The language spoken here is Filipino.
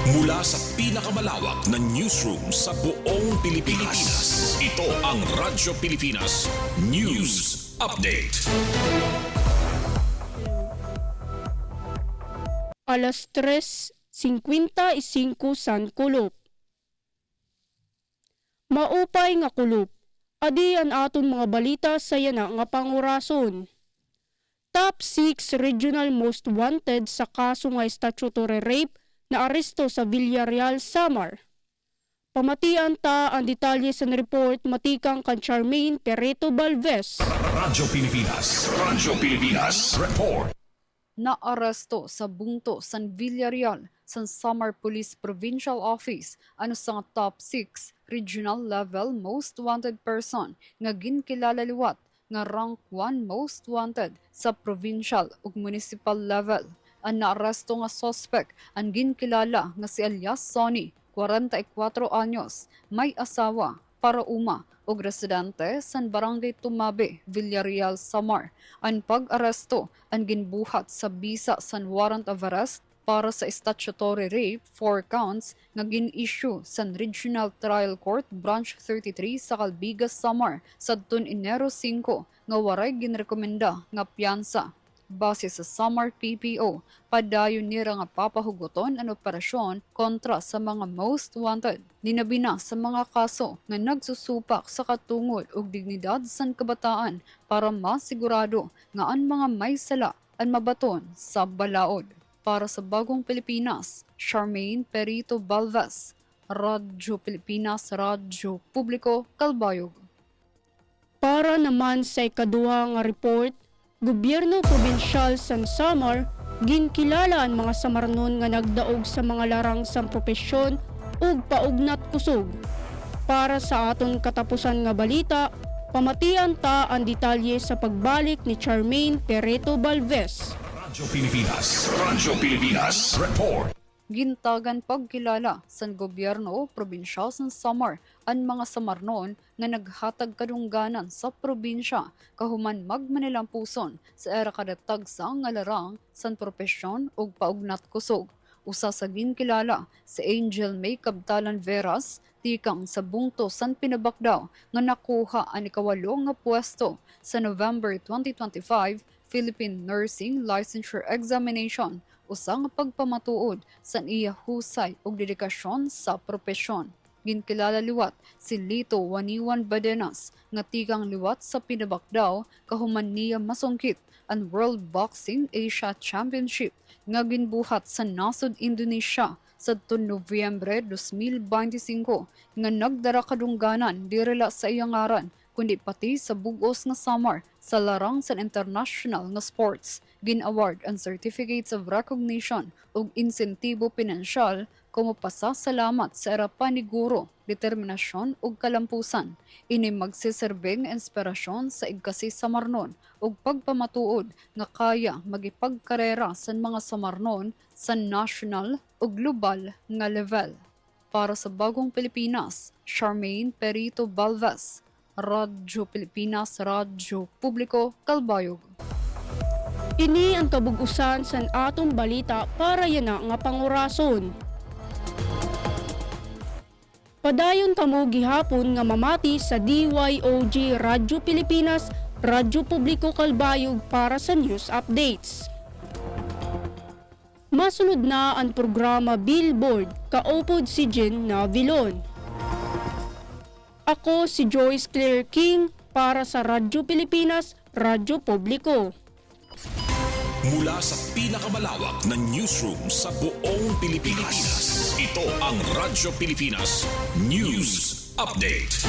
Mula sa pinakamalawak na newsroom sa buong Pilipinas. Ito ang Radyo Pilipinas News Update. Alas 3:55 san kulop. Maupay nga kulop. Adi an aton mga balita sa yana nga pangurason. Top 6 regional most wanted sa kaso nga statutory rape na aresto sa Villarreal, Samar. Pamatian ta ang detalye sa report matikang kan Charmaine Perito Balvez. Radyo Pilipinas Report. Naaresto sa bungto San Villarreal, San Samar Police Provincial Office ano sa top 6 regional level most wanted person nga ginkilala liwat nga rank 1 most wanted sa provincial ug municipal level. Ang naaresto nga suspect ang ginkilala nga si alias Sonny, 44 anyos, may asawa, parauma ug residente sa Barangay Tumabe, Villarreal, Samar. Ang pag-aresto ang ginbuhat sa bisa sa warrant of arrest para sa statutory rape 4 counts nga gin-issue sa Regional Trial Court Branch 33 sa Calbigas, Samar sadtong Enero 5 nga waray ginrekomenda nga piyansa. Base sa Samar PPO, padayon nira nga papahugoton ang operasyon kontra sa mga most wanted. Dinabina sa mga kaso nga nagsusupak sa katungod ug dignidad san kabataan para masigurado nga ang mga may sala ang mabaton sa balaod. Para sa Bagong Pilipinas, Charmaine Perito Balvez, Radyo Pilipinas, Radyo Publiko, Calbayog. Para naman sa ikaduha nga report, Gobyerno Probinsyal San Samar ginkilala ang mga Samarnon nga nagdaog sa mga larang sang propesyon ug paugnat kusog. Para sa aton katapusan nga balita, pamatian ta ang detalye sa pagbalik ni Charmaine Perito Balvez. Radyo Pilipinas Report. Gintagan pagkilala sa gobyerno probinsyal sa Samar ang mga Samarnon nga naghatag kadungganan sa probinsya kahuman magmanilang puson sa era kadatag sa nga larang san propesyon ug paugnat kusog. Usa sa ginkilala si Angel May Cabtalan Veras tikang sa bungto san Pinabakdaw nga nakuha ang ikawalo nga pwesto sa November 2025 Philippine Nursing Licensure Examination, usang pagpamatuod sa iya husay ug dedikasyon sa propesyon. Ginkilala liwat si Lito Waniwan Badenas nga tikang liwat sa Pinabakdaw kahuman niya masungkit ang World Boxing Asia Championship nga ginbuhat sa nasod Indonesia sadtong Nobyembre 2025 nga nagdara kadungganan direla sa iyang ngaran kundi pati sa bugos nga Samar sa larang sa international nga sports. Gin-award ang Certificates of Recognition ug insentibo pinansyal como pasasalamat sa era paniguro, determinasyon ug kalampusan. Ini magsiserbeng inspirasyon sa igkasi Samarnon ug pagpamatuod nga kaya magipagkarera sa mga Samarnon sa national ug global nga level. Para sa Bagong Pilipinas, Charmaine Perito Balvez, Radyo Pilipinas, Radyo Publiko, Calbayog. Ini ang kabug-usan sa atong balita para yana nga pangurason. Padayon kamo gihapon nga mamati sa DYOG Radyo Pilipinas, Radyo Publiko, Calbayog para sa news updates. Masunod na ang programa Billboard, kaupod si Jen Navilon. Ako si Joyce Claire King para sa Radyo Pilipinas, Radyo Publiko. Mula sa pinakamalawak na newsroom sa buong Pilipinas. Ito ang Radyo Pilipinas News Update.